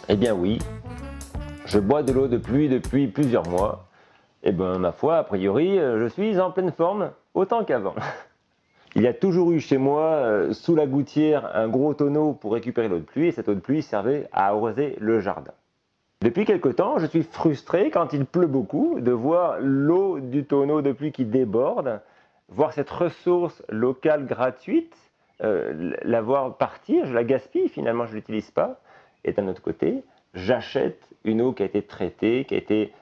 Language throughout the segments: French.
Eh bien oui, je bois de l'eau de pluie depuis plusieurs mois. Et ben ma foi, a priori, je suis en pleine forme, autant qu'avant. Il y a toujours eu chez moi, sous la gouttière, un gros tonneau pour récupérer l'eau de pluie, et cette eau de pluie servait à arroser le jardin. Depuis quelque temps, je suis frustré quand il pleut beaucoup de voir l'eau du tonneau de pluie qui déborde, voir cette ressource locale gratuite, la voir partir, je la gaspille, finalement je ne l'utilise pas. Et d'un autre côté, j'achète une eau qui a été traitée, qui a été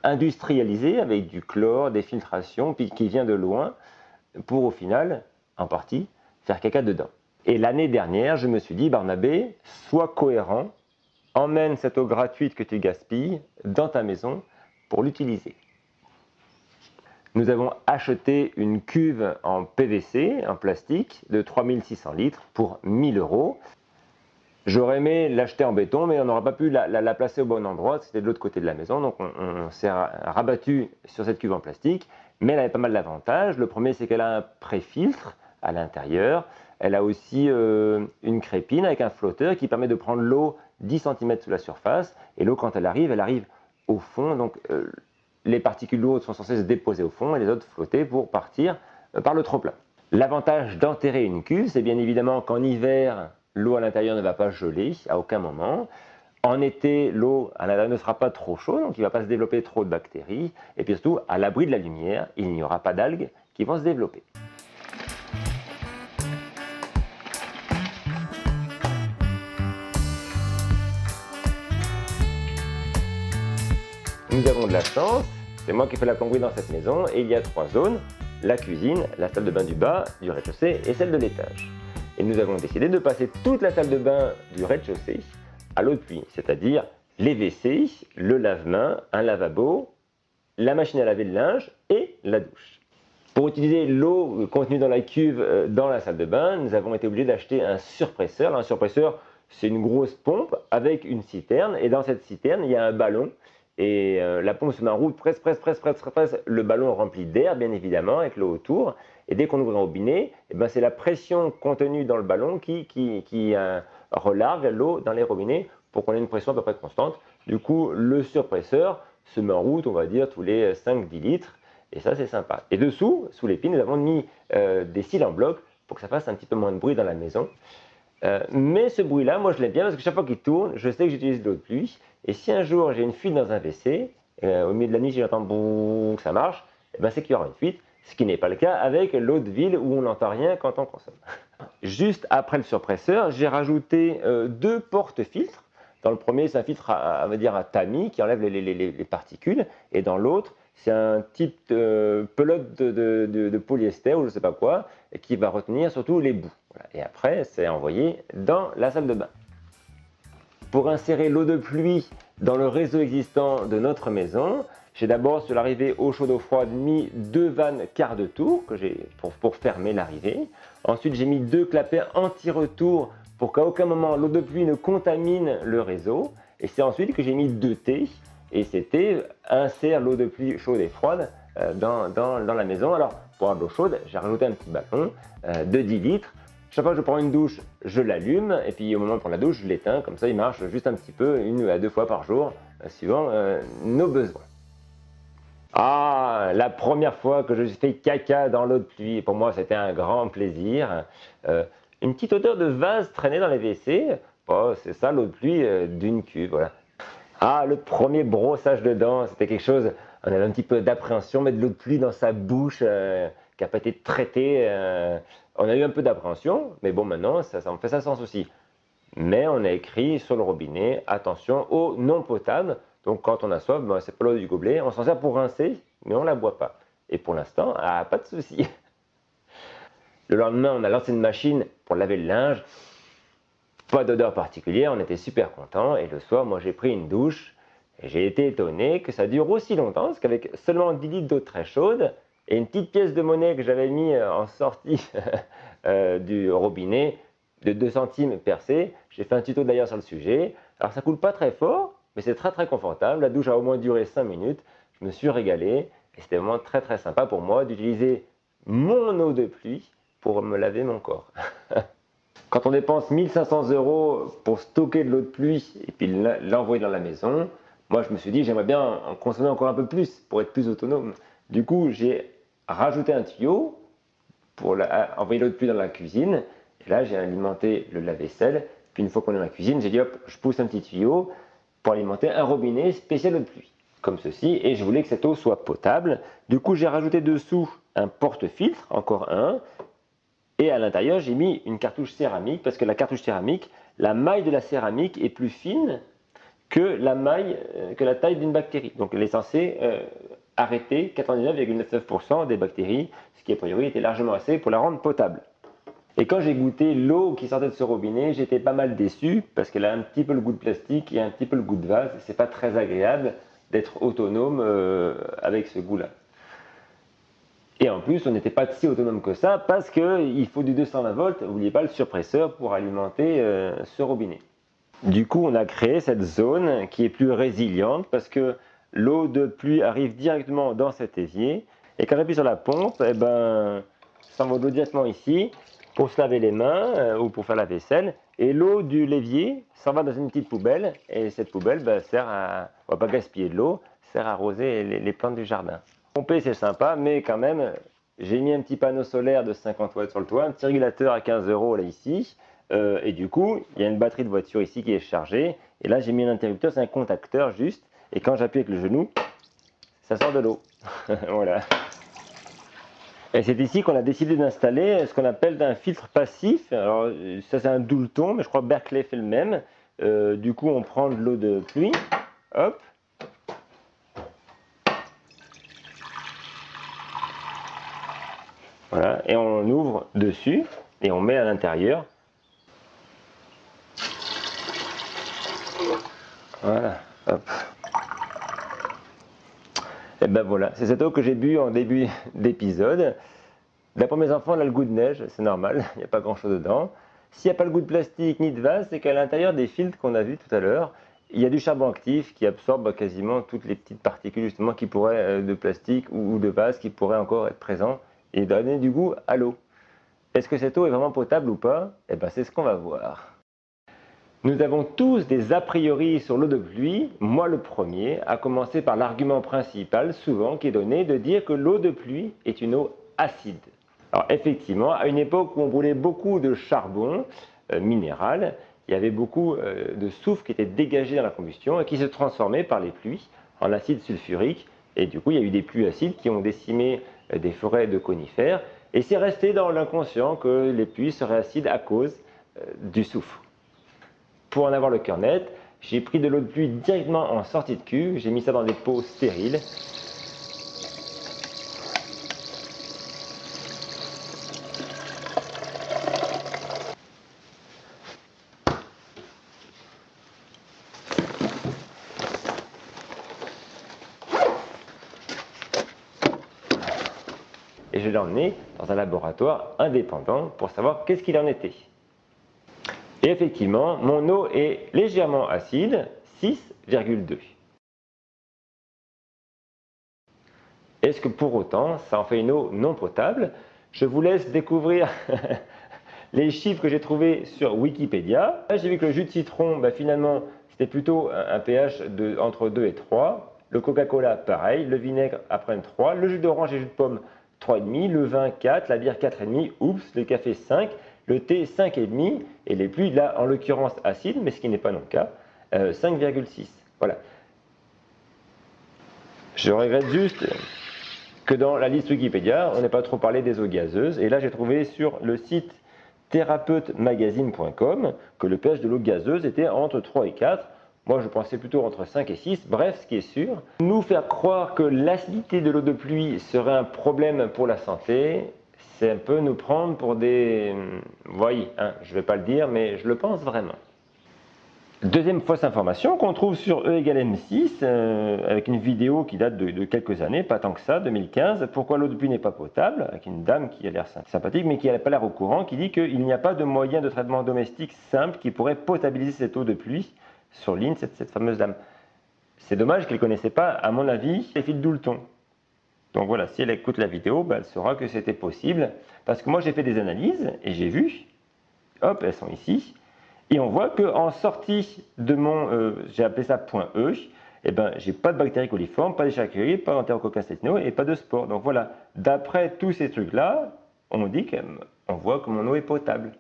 industrialisée avec du chlore, des filtrations, puis qui vient de loin, pour au final, en partie, faire caca dedans. Et l'année dernière, je me suis dit, Barnabé, sois cohérent, emmène cette eau gratuite que tu gaspilles dans ta maison pour l'utiliser. Nous avons acheté une cuve en PVC, en plastique, de 3600 litres pour 1000 €. J'aurais aimé l'acheter en béton, mais on n'aurait pas pu la placer au bon endroit, c'était de l'autre côté de la maison, donc on s'est rabattu sur cette cuve en plastique, mais elle avait pas mal d'avantages. Le premier, c'est qu'elle a un pré-filtre à l'intérieur, elle a aussi une crépine avec un flotteur qui permet de prendre l'eau 10 cm sous la surface, et l'eau quand elle arrive au fond, donc les particules lourdes sont censées se déposer au fond et les autres flotter pour partir par le trop-plein. L'avantage d'enterrer une cuve, c'est bien évidemment qu'en hiver, l'eau à l'intérieur ne va pas geler à aucun moment. En été, l'eau à l'intérieur ne sera pas trop chaude, donc il ne va pas se développer trop de bactéries. Et puis surtout, à l'abri de la lumière, il n'y aura pas d'algues qui vont se développer. Nous avons de la chance, c'est moi qui fais la plomberie dans cette maison, et il y a 3 zones, la cuisine, la salle de bain du bas, du rez-de-chaussée et celle de l'étage. Et nous avons décidé de passer toute la salle de bain du rez-de-chaussée à l'eau de pluie, c'est-à-dire les WC, le lave-main, un lavabo, la machine à laver le linge et la douche. Pour utiliser l'eau contenue dans la cuve dans la salle de bain, nous avons été obligés d'acheter un surpresseur. Un surpresseur, c'est une grosse pompe avec une citerne, et dans cette citerne, il y a un ballon. Et la pompe se met en route, presse, le ballon rempli d'air, bien évidemment, avec l'eau autour. Et dès qu'on ouvre un robinet, c'est la pression contenue dans le ballon qui relargue l'eau dans les robinets pour qu'on ait une pression à peu près constante. Du coup, le surpresseur se met en route, on va dire, tous les 5-10 litres. Et ça, c'est sympa. Et dessous, sous les pins, nous avons mis des cils en bloc pour que ça fasse un petit peu moins de bruit dans la maison. Mais ce bruit-là, moi je l'aime bien parce que chaque fois qu'il tourne, je sais que j'utilise de l'eau de pluie. Et si un jour j'ai une fuite dans un WC, au milieu de la nuit, si j'entends boum, que ça marche, c'est qu'il y aura une fuite, ce qui n'est pas le cas avec l'eau de ville où on n'entend rien quand on consomme. Juste après le surpresseur, j'ai rajouté 2 porte-filtres. Dans le premier, c'est un filtre à tamis qui enlève les particules, et dans l'autre, c'est un type de pelote de polyester ou je ne sais pas quoi, qui va retenir surtout les bouts. Voilà. Et après, c'est envoyé dans la salle de bain. Pour insérer l'eau de pluie dans le réseau existant de notre maison, j'ai d'abord, sur l'arrivée au chaud d'eau froide, mis 2 vannes quart de tour pour fermer l'arrivée. Ensuite, j'ai mis 2 clapets anti-retour pour qu'à aucun moment l'eau de pluie ne contamine le réseau. Et c'est ensuite que j'ai mis 2 T. Et c'était insère l'eau de pluie chaude et froide dans la maison. Alors, pour avoir de l'eau chaude, j'ai rajouté un petit ballon de 10 litres. Chaque fois que je prends une douche, je l'allume, et puis au moment de prendre la douche, je l'éteins. Comme ça, il marche juste un petit peu, 1 à 2 fois par jour, suivant nos besoins. Ah, la première fois que je fais caca dans l'eau de pluie, pour moi, c'était un grand plaisir. Une petite odeur de vase traînait dans les WC. Oh, c'est ça l'eau de pluie d'une cuve, voilà. Ah, le premier brossage de dents, c'était quelque chose, on avait un petit peu d'appréhension, mettre de l'eau de pluie dans sa bouche qui n'a pas été traitée. On a eu un peu d'appréhension, mais bon, maintenant, on fait ça sans souci. Mais on a écrit sur le robinet, attention, eau non potable. Donc quand on a soif, ben, c'est pas l'eau du gobelet, on s'en sert pour rincer, mais on ne la boit pas. Et pour l'instant, pas de souci. Le lendemain, on a lancé une machine pour laver le linge. Pas d'odeur particulière, on était super contents. Et le soir, moi j'ai pris une douche. Et j'ai été étonné que ça dure aussi longtemps, parce qu'avec seulement 10 litres d'eau très chaude et une petite pièce de monnaie que j'avais mis en sortie du robinet de 2 centimes percée, j'ai fait un tuto d'ailleurs sur le sujet. Alors ça coule pas très fort, mais c'est très très confortable. La douche a au moins duré 5 minutes. Je me suis régalé et c'était vraiment très très sympa pour moi d'utiliser mon eau de pluie pour me laver mon corps. Quand on dépense 1500 € pour stocker de l'eau de pluie et puis l'envoyer dans la maison, moi je me suis dit j'aimerais bien en consommer encore un peu plus pour être plus autonome. Du coup j'ai rajouté un tuyau pour envoyer l'eau de pluie dans la cuisine. Et là j'ai alimenté le lave-vaisselle. Puis une fois qu'on est dans la cuisine, j'ai dit hop, je pousse un petit tuyau pour alimenter un robinet spécial eau de pluie. Comme ceci, et je voulais que cette eau soit potable. Du coup j'ai rajouté dessous un porte-filtre, encore un. Et à l'intérieur, j'ai mis une cartouche céramique parce que la cartouche céramique, la maille de la céramique est plus fine que la taille d'une bactérie. Donc elle est censée arrêter 99,99% des bactéries, ce qui a priori était largement assez pour la rendre potable. Et quand j'ai goûté l'eau qui sortait de ce robinet, j'étais pas mal déçu parce qu'elle a un petit peu le goût de plastique et un petit peu le goût de vase. C'est pas très agréable d'être autonome avec ce goût-là. Et en plus, on n'était pas si autonome que ça parce qu'il faut du 220 volts, n'oubliez pas le surpresseur pour alimenter ce robinet. Du coup, on a créé cette zone qui est plus résiliente parce que l'eau de pluie arrive directement dans cet évier. Et quand j'appuie sur la pompe, eh ben, ça envoie de l'eau directement ici pour se laver les mains ou pour faire la vaisselle. Et l'eau du l'évier s'en va dans une petite poubelle. Et cette poubelle sert à, on ne va pas gaspiller de l'eau, sert à arroser les plantes du jardin. Pomper c'est sympa, mais quand même, j'ai mis un petit panneau solaire de 50 watts sur le toit, un petit régulateur à 15 € là ici, et du coup, il y a une batterie de voiture ici qui est chargée, et là j'ai mis un interrupteur, c'est un contacteur juste, et quand j'appuie avec le genou, ça sort de l'eau. Voilà. Et c'est ici qu'on a décidé d'installer ce qu'on appelle un filtre passif. Alors ça c'est un Doulton, mais je crois que Berkeley fait le même. Du coup on prend de l'eau de pluie, hop. Voilà, et on ouvre dessus et on met à l'intérieur. Voilà, hop. Et ben voilà, c'est cette eau que j'ai bu en début d'épisode. Là pour mes enfants, elle a le goût de neige, c'est normal, il n'y a pas grand chose dedans. S'il n'y a pas le goût de plastique ni de vase, c'est qu'à l'intérieur des filtres qu'on a vus tout à l'heure, il y a du charbon actif qui absorbe quasiment toutes les petites particules justement qui pourraient, de plastique ou de vase, qui pourraient encore être présents et donner du goût à l'eau. Est-ce que cette eau est vraiment potable ou pas? Eh ben c'est ce qu'on va voir. Nous avons tous des a priori sur l'eau de pluie, moi le premier, à commencer par l'argument principal souvent qui est donné de dire que l'eau de pluie est une eau acide. Alors effectivement, à une époque où on brûlait beaucoup de charbon minéral, il y avait beaucoup de soufre qui était dégagé dans la combustion et qui se transformait par les pluies en acide sulfurique. Et du coup, il y a eu des pluies acides qui ont décimé des forêts de conifères. Et c'est resté dans l'inconscient que les pluies seraient acides à cause du soufre. Pour en avoir le cœur net, j'ai pris de l'eau de pluie directement en sortie de cuve, j'ai mis ça dans des pots stériles. Et je l'ai emmené dans un laboratoire indépendant pour savoir qu'est-ce qu'il en était. Et effectivement, mon eau est légèrement acide, 6,2. Est-ce que pour autant, ça en fait une eau non potable? Je vous laisse découvrir les chiffres que j'ai trouvés sur Wikipédia. Là, j'ai vu que le jus de citron, finalement, c'était plutôt un pH entre 2 et 3. Le Coca-Cola, pareil. Le vinaigre, après un 3. Le jus d'orange et le jus de pomme, 3,5. Le vin, 4. La bière, 4,5. Oups, le café, 5. Le thé, 5,5. Et les pluies, là, en l'occurrence, acides, mais ce qui n'est pas non le cas, 5,6. Voilà. Je regrette juste que dans la liste Wikipédia, on n'ait pas trop parlé des eaux gazeuses. Et là, j'ai trouvé sur le site thérapeute-magazine.com que le pH de l'eau gazeuse était entre 3 et 4. Moi, je pensais plutôt entre 5 et 6. Bref, ce qui est sûr, nous faire croire que l'acidité de l'eau de pluie serait un problème pour la santé, c'est un peu nous prendre pour des... Vous voyez, hein, je ne vais pas le dire, mais je le pense vraiment. Deuxième fausse information qu'on trouve sur E égale M6, avec une vidéo qui date de quelques années, pas tant que ça, 2015. Pourquoi l'eau de pluie n'est pas potable, avec une dame qui a l'air sympathique, mais qui n'a pas l'air au courant, qui dit qu'il n'y a pas de moyen de traitement domestique simple qui pourrait potabiliser cette eau de pluie, surligne cette fameuse dame. C'est dommage qu'elle ne connaissait pas, à mon avis, les fils d'Oulton. Donc voilà, si elle écoute la vidéo, elle saura que c'était possible. Parce que moi, j'ai fait des analyses, et j'ai vu, hop, elles sont ici. Et on voit qu'en sortie de mon, j'ai appelé ça point E, eh ben, j'ai pas de bactéries coliformes, pas d'échachéries, pas d'entérococcus intestinaux et pas de spores. Donc voilà, d'après tous ces trucs-là, on voit que mon eau est potable.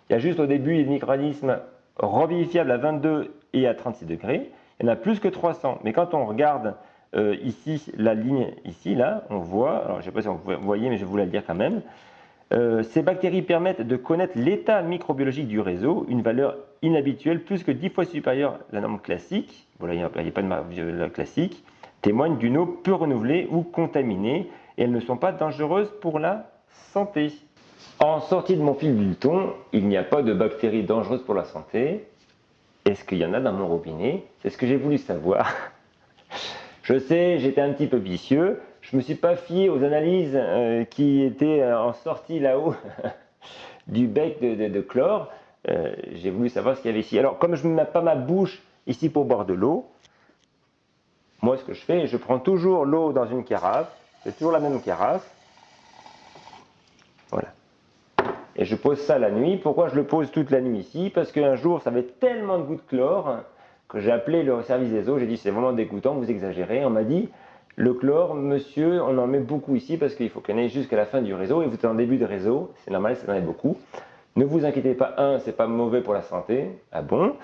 Il y a juste au début des micro-organismes revivifiables à 22 et à 36 degrés. Il y en a plus que 300. Mais quand on regarde ici, la ligne ici, là, on voit, alors je ne sais pas si vous voyez, mais je vais vous la dire quand même. Ces bactéries permettent de connaître l'état microbiologique du réseau, une valeur inhabituelle plus que 10 fois supérieure à la norme classique, voilà, il n'y a pas de marque classique, témoigne d'une eau peu renouvelée ou contaminée et elles ne sont pas dangereuses pour la santé. En sortie de mon fil d'Oulton, il n'y a pas de bactéries dangereuses pour la santé. Est-ce qu'il y en a dans mon robinet? C'est ce que j'ai voulu savoir. Je sais, j'étais un petit peu vicieux. Je ne me suis pas fié aux analyses qui étaient en sortie là-haut du bec de chlore. J'ai voulu savoir ce qu'il y avait ici. Alors, comme je ne mets pas ma bouche ici pour boire de l'eau, moi, ce que je fais, je prends toujours l'eau dans une carafe. C'est toujours la même carafe. Voilà. Et je pose ça la nuit. Pourquoi je le pose toute la nuit ici? Parce qu'un jour, ça avait tellement de gouttes de chlore que j'ai appelé le service des eaux. J'ai dit, c'est vraiment dégoûtant, vous exagérez. On m'a dit, le chlore, monsieur, on en met beaucoup ici parce qu'il faut qu'on aille jusqu'à la fin du réseau. Et vous êtes en début de réseau, c'est normal, ça en est beaucoup. Ne vous inquiétez pas, c'est pas mauvais pour la santé. Ah bon?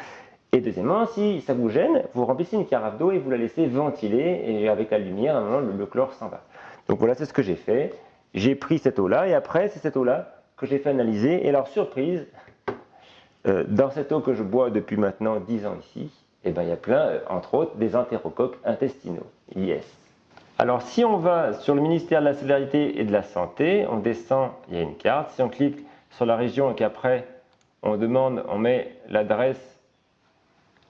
Et deuxièmement, si ça vous gêne, vous remplissez une carafe d'eau et vous la laissez ventiler. Et avec la lumière, à un moment, le chlore s'en va. Donc voilà, c'est ce que j'ai fait. J'ai pris cette eau-là et après, c'est cette eau-là que j'ai fait analyser. Et alors, surprise, dans cette eau que je bois depuis maintenant 10 ans ici, eh ben, il y a plein, entre autres, des entérocoques intestinaux. Yes. Alors, si on va sur le ministère de la Solidarité et de la Santé, on descend, il y a une carte. Si on clique sur la région et qu'après, on met l'adresse,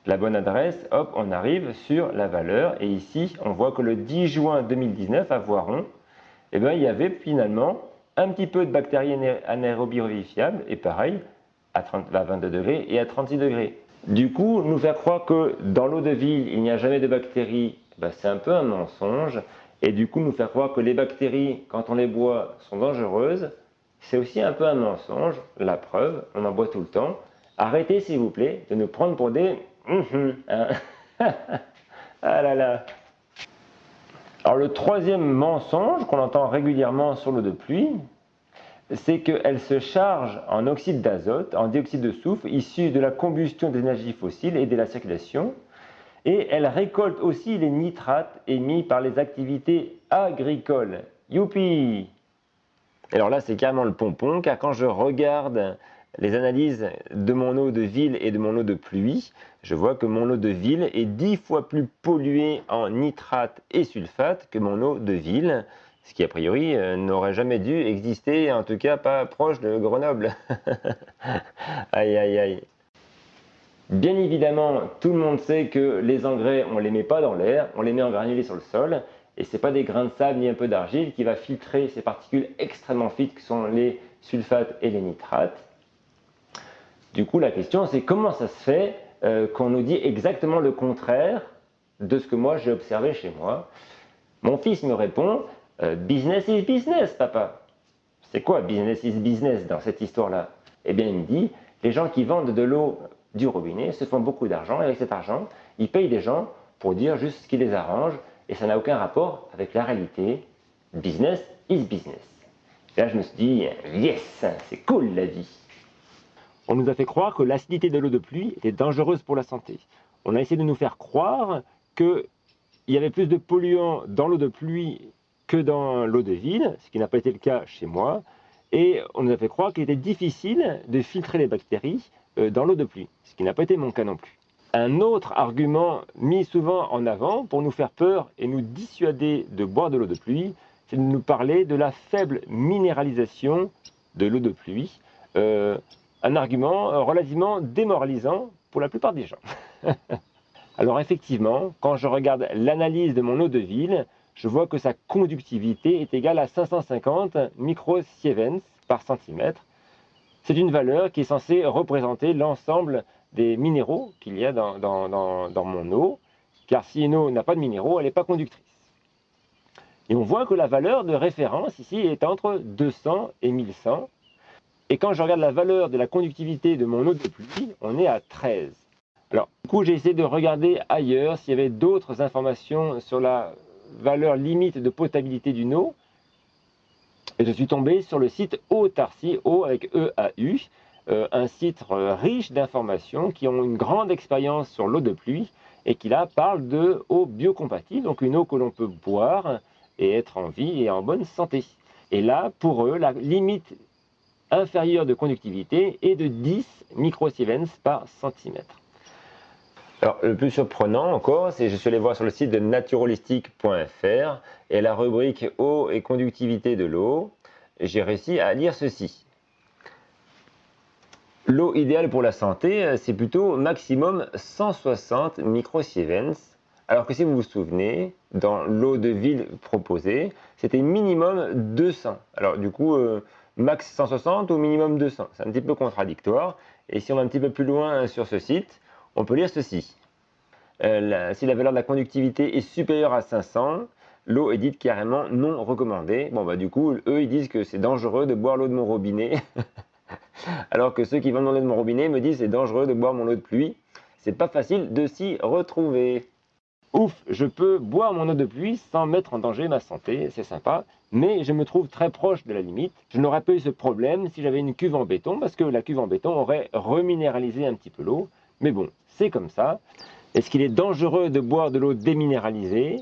la bonne adresse, hop, on arrive sur la valeur. Et ici, on voit que le 10 juin 2019, à Voiron, eh ben, il y avait finalement un petit peu de bactéries anaérobies revivifiables, et pareil, à 22 degrés et à 36 degrés. Du coup, nous faire croire que dans l'eau de ville, il n'y a jamais de bactéries, ben, c'est un peu un mensonge. Et du coup, nous faire croire que les bactéries, quand on les boit, sont dangereuses, c'est aussi un peu un mensonge. La preuve, on en boit tout le temps. Arrêtez, s'il vous plaît, de nous prendre pour des... hein. Ah là là. Alors le troisième mensonge qu'on entend régulièrement sur l'eau de pluie, c'est qu'elle se charge en oxyde d'azote, en dioxyde de soufre, issu de la combustion des énergies fossiles et de la circulation. Et elle récolte aussi les nitrates émis par les activités agricoles. Youpi! Alors là, c'est carrément le pompon, car quand je regarde les analyses de mon eau de ville et de mon eau de pluie, je vois que mon eau de ville est 10 fois plus polluée en nitrates et sulfates que mon eau de ville, ce qui a priori n'aurait jamais dû exister, en tout cas pas proche de Grenoble. Aïe aïe aïe. Bien évidemment, tout le monde sait que les engrais, on ne les met pas dans l'air, on les met en granulés sur le sol, et ce n'est pas des grains de sable ni un peu d'argile qui va filtrer ces particules extrêmement fines que sont les sulfates et les nitrates. Du coup, la question, c'est comment ça se fait qu'on nous dit exactement le contraire de ce que moi j'ai observé chez moi. Mon fils me répond business is business, papa. C'est quoi business is business dans cette histoire-là? Eh bien, il me dit les gens qui vendent de l'eau du robinet se font beaucoup d'argent et avec cet argent, ils payent des gens pour dire juste ce qui les arrange et ça n'a aucun rapport avec la réalité. Business is business. Et là, je me suis dit yes, c'est cool la vie. On nous a fait croire que l'acidité de l'eau de pluie était dangereuse pour la santé. On a essayé de nous faire croire qu'il y avait plus de polluants dans l'eau de pluie que dans l'eau de ville, ce qui n'a pas été le cas chez moi. Et on nous a fait croire qu'il était difficile de filtrer les bactéries dans l'eau de pluie, ce qui n'a pas été mon cas non plus. Un autre argument mis souvent en avant pour nous faire peur et nous dissuader de boire de l'eau de pluie, c'est de nous parler de la faible minéralisation de l'eau de pluie. Un argument relativement démoralisant pour la plupart des gens. Alors effectivement, quand je regarde l'analyse de mon eau de ville, je vois que sa conductivité est égale à 550 microsievens par centimètre. C'est une valeur qui est censée représenter l'ensemble des minéraux qu'il y a dans mon eau, car si une eau n'a pas de minéraux, elle n'est pas conductrice. Et on voit que la valeur de référence ici est entre 200 et 1100. Et quand je regarde la valeur de la conductivité de mon eau de pluie, on est à 13. Alors, du coup, j'ai essayé de regarder ailleurs s'il y avait d'autres informations sur la valeur limite de potabilité d'une eau. Et je suis tombé sur le site Autarcie, O avec E-A-U, un site riche d'informations qui ont une grande expérience sur l'eau de pluie et qui là parle de eau biocompatible, donc une eau que l'on peut boire et être en vie et en bonne santé. Et là, pour eux, la limite inférieure de conductivité est de 10 microsievens par centimètre. Alors, le plus surprenant encore, c'est que je suis allé voir sur le site de naturalistic.fr et la rubrique eau et conductivité de l'eau, j'ai réussi à lire ceci. L'eau idéale pour la santé, c'est plutôt maximum 160 microsievens, alors que si vous vous souvenez, dans l'eau de ville proposée, c'était minimum 200. Alors du coup, max 160 ou minimum 200, c'est un petit peu contradictoire. Et si on va un petit peu plus loin sur ce site, on peut lire ceci. Si la valeur de la conductivité est supérieure à 500, l'eau est dite carrément non recommandée. Bon, bah du coup, eux, ils disent que c'est dangereux de boire l'eau de mon robinet. Alors que ceux qui vendent mon eau de mon robinet me disent c'est dangereux de boire mon eau de pluie. C'est pas facile de s'y retrouver. Ouf, je peux boire mon eau de pluie sans mettre en danger ma santé, c'est sympa, mais je me trouve très proche de la limite. Je n'aurais pas eu ce problème si j'avais une cuve en béton, parce que la cuve en béton aurait reminéralisé un petit peu l'eau. Mais bon, c'est comme ça. Est-ce qu'il est dangereux de boire de l'eau déminéralisée?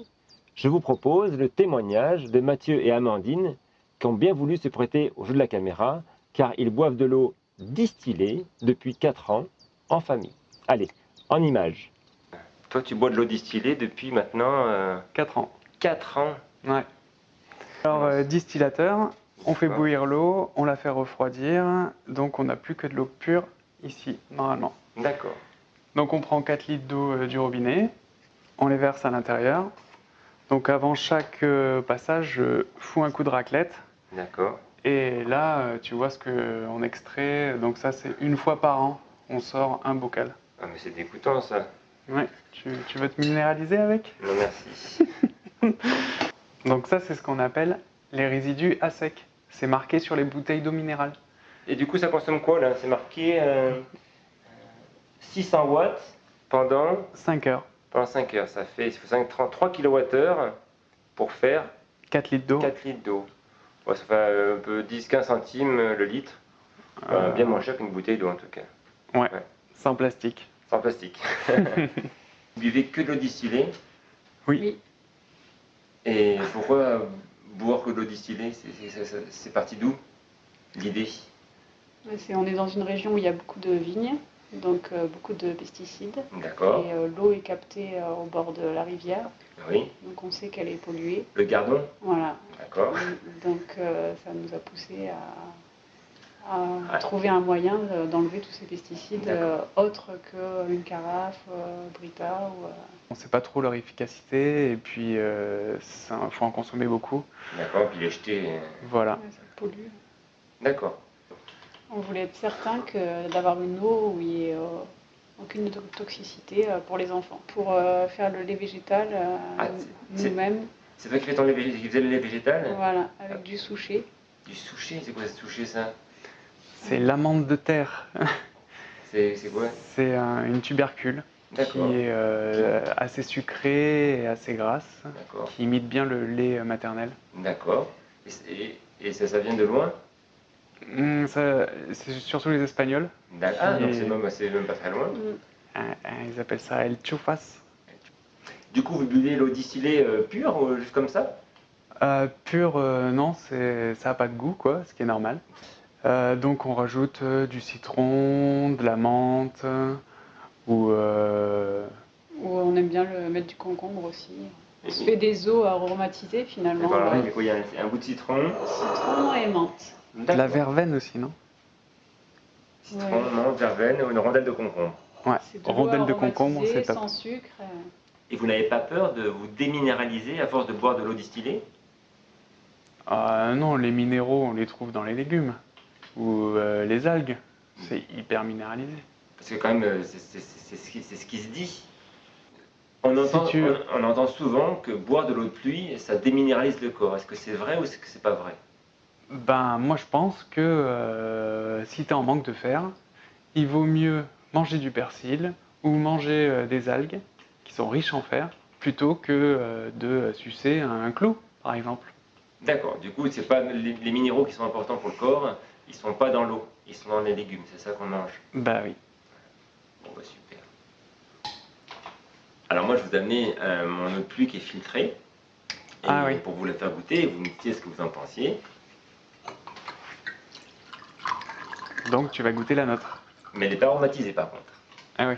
Je vous propose le témoignage de Mathieu et Amandine qui ont bien voulu se prêter au jeu de la caméra, car ils boivent de l'eau distillée depuis 4 ans en famille. Allez, en image. Toi, tu bois de l'eau distillée depuis maintenant 4 ans. 4 ans. Ouais. Alors, distillateur, on fait bouillir l'eau, on la fait refroidir, donc on n'a plus que de l'eau pure ici, normalement. D'accord. Donc on prend 4 litres d'eau du robinet, on les verse à l'intérieur. Donc avant chaque passage, je fous un coup de raclette. D'accord. Et là, tu vois ce qu'on extrait. Donc ça, c'est une fois par an, on sort un bocal. Ah, mais c'est dégoûtant ça. Ouais, tu veux te minéraliser avec? Non, merci. Donc ça, c'est ce qu'on appelle les résidus à sec. C'est marqué sur les bouteilles d'eau minérale. Et du coup, ça consomme quoi là? C'est marqué 600 watts pendant 5 heures. Pendant 5 heures. Ça fait 3 kWh pour faire 4 litres d'eau. 4 litres d'eau. Ouais, ça fait un peu 10-15 centimes le litre. Enfin, bien moins cher qu'une bouteille d'eau en tout cas. Ouais, sans plastique. Sans plastique. Vous buvez que de l'eau distillée? Oui. Et pourquoi boire que de l'eau distillée? C'est parti d'où l'idée? On est dans une région où il y a beaucoup de vignes, donc beaucoup de pesticides. D'accord. Et l'eau est captée au bord de la rivière, Oui. donc on sait qu'elle est polluée. Le Gardon? Voilà. D'accord. Donc ça nous a poussé à trouver un moyen d'enlever tous ces pesticides autres qu'une carafe, Brita. On ne sait pas trop leur efficacité et puis il faut en consommer beaucoup. D'accord, puis les jeter. Voilà. Ouais, ça pollue. D'accord. On voulait être certain d'avoir une eau où il n'y ait aucune toxicité pour les enfants. Pour faire le lait végétal nous-mêmes. C'est toi qui faisais le lait végétal? Voilà, avec du souchet. Du souchet? C'est quoi ce souchet ça? C'est l'amande de terre. C'est quoi? C'est une tubercule qui est assez sucrée et assez grasse, qui imite bien le lait maternel. D'accord. Et ça vient de loin? C'est surtout les Espagnols. Ah, donc c'est même pas très loin. Ils appellent ça el chufas. Du coup, vous buvez l'eau distillée pure, ou juste comme ça? Pure, non, ça n'a pas de goût, quoi, ce qui est normal. Donc on rajoute du citron, de la menthe, Ou Ou on aime bien mettre du concombre aussi. On se fait des eaux aromatisées finalement. D'accord, alors, il y a un bout de citron. Citron et menthe. de la verveine aussi, non? Citron, Ouais. menthe, verveine ou une rondelle de concombre. Ouais, C'est de l'eau rondelle de concombre, aromatisée, c'est top. sans sucre. Et vous n'avez pas peur de vous déminéraliser à force de boire de l'eau distillée? Non, les minéraux, on les trouve dans les légumes. Ou les algues, c'est hyper minéralisé. Parce que quand même, c'est ce qui se dit. On entend souvent que boire de l'eau de pluie, ça déminéralise le corps. Est-ce que c'est vrai ou est-ce que c'est pas vrai? Ben, moi je pense que si tu es en manque de fer, il vaut mieux manger du persil ou manger des algues qui sont riches en fer plutôt que de sucer un clou, par exemple. D'accord, du coup, c'est pas les minéraux qui sont importants pour le corps, ils sont pas dans l'eau, ils sont dans les légumes, c'est ça qu'on mange. Bah oui. Bon bah super. Alors moi je vous ai amené mon eau de pluie qui est filtrée. Et Ah oui. pour vous la faire goûter, vous me dites ce que vous en pensiez. Donc tu vas goûter la nôtre. Mais elle n'est pas aromatisée par contre. Ah oui.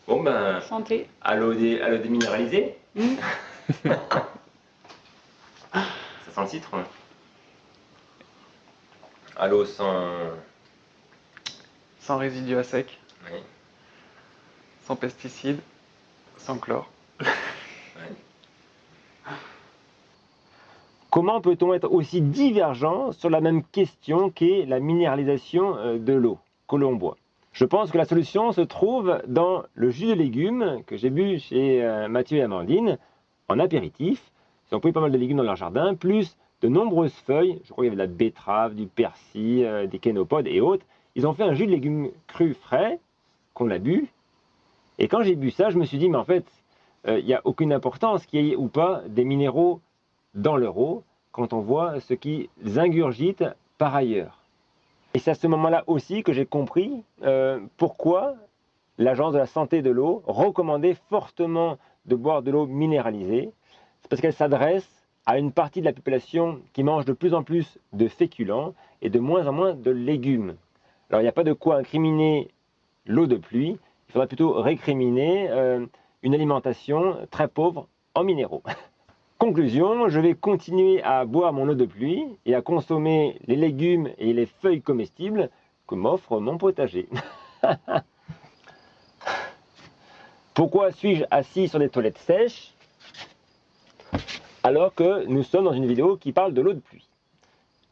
Bon ben, Santé. à l'eau déminéralisée, ça sent le citron. À l'eau sans... Sans résidus à sec, Oui, sans pesticides, sans chlore. oui. Comment peut-on être aussi divergent sur la même question qu'est la minéralisation de l'eau que l'on boit? Je pense que la solution se trouve dans le jus de légumes que j'ai bu chez Mathieu et Amandine en apéritif. Ils ont pris pas mal de légumes dans leur jardin, plus de nombreuses feuilles. Je crois qu'il y avait de la betterave, du persil, des kénopodes et autres. Ils ont fait un jus de légumes crus frais qu'on a bu. Et quand j'ai bu ça, je me suis dit, mais en fait, il n'y a aucune importance qu'il y ait ou pas des minéraux dans leur eau quand on voit ce qu'ils ingurgitent par ailleurs. Et c'est à ce moment-là aussi que j'ai compris pourquoi l'Agence de la santé de l'eau recommandait fortement de boire de l'eau minéralisée. C'est parce qu'elle s'adresse à une partie de la population qui mange de plus en plus de féculents et de moins en moins de légumes. Alors il n'y a pas de quoi incriminer l'eau de pluie, il faudrait plutôt récriminer une alimentation très pauvre en minéraux. Conclusion, je vais continuer à boire mon eau de pluie et à consommer les légumes et les feuilles comestibles que m'offre mon potager. Pourquoi suis-je assis sur des toilettes sèches alors que nous sommes dans une vidéo qui parle de l'eau de pluie?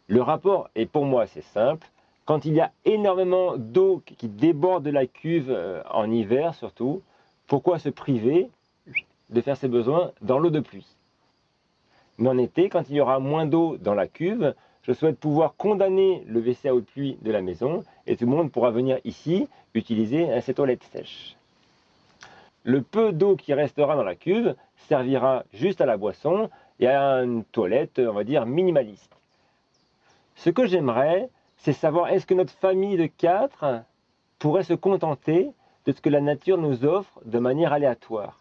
Le rapport est pour moi assez simple. Quand il y a énormément d'eau qui déborde de la cuve en hiver surtout, pourquoi se priver de faire ses besoins dans l'eau de pluie? Mais en été, quand il y aura moins d'eau dans la cuve, je souhaite pouvoir condamner le WC à eau de pluie de la maison et tout le monde pourra venir ici utiliser ces toilettes sèches. Le peu d'eau qui restera dans la cuve servira juste à la boisson et à une toilette, on va dire, minimaliste. Ce que j'aimerais, c'est savoir est-ce que notre famille de 4 pourrait se contenter de ce que la nature nous offre de manière aléatoire.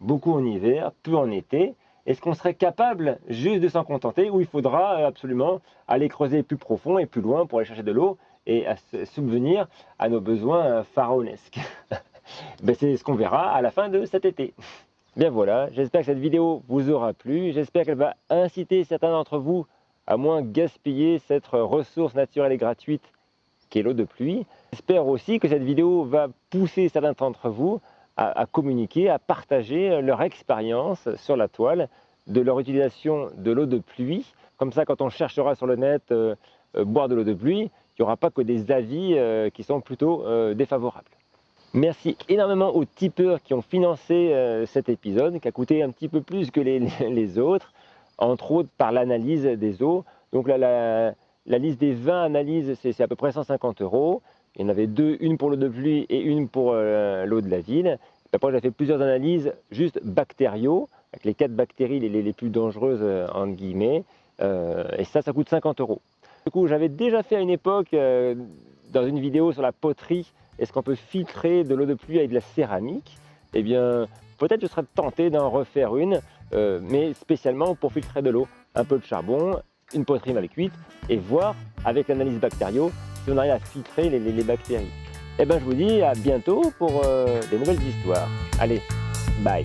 Beaucoup en hiver, peu en été. Est-ce qu'on serait capable juste de s'en contenter ou il faudra absolument aller creuser plus profond et plus loin pour aller chercher de l'eau et à subvenir à nos besoins pharaonesques? Ben, c'est ce qu'on verra à la fin de cet été. Bien voilà, j'espère que cette vidéo vous aura plu. J'espère qu'elle va inciter certains d'entre vous à moins gaspiller cette ressource naturelle et gratuite qu'est l'eau de pluie. J'espère aussi que cette vidéo va pousser certains d'entre vous à communiquer, à partager leur expérience sur la toile de leur utilisation de l'eau de pluie. Comme ça, quand on cherchera sur le net boire de l'eau de pluie, il n'y aura pas que des avis qui sont plutôt défavorables. Merci énormément aux tipeurs qui ont financé cet épisode, qui a coûté un petit peu plus que les autres, entre autres par l'analyse des eaux. Donc là, la liste des 20 analyses, c'est à peu près 150 €. Il y en avait deux, une pour l'eau de pluie et une pour l'eau de la ville. Après, j'ai fait plusieurs analyses juste bactériaux, avec les 4 bactéries les plus dangereuses, entre guillemets. Et ça coûte 50 €. Du coup, j'avais déjà fait à une époque, dans une vidéo sur la poterie, est-ce qu'on peut filtrer de l'eau de pluie avec de la céramique? Eh bien, peut-être je serais tenté d'en refaire une, mais spécialement pour filtrer de l'eau. Un peu de charbon, une poitrine avec 8 et voir avec l'analyse bactériaux si on arrive à filtrer les bactéries. Et ben je vous dis à bientôt pour des nouvelles histoires. Allez, bye.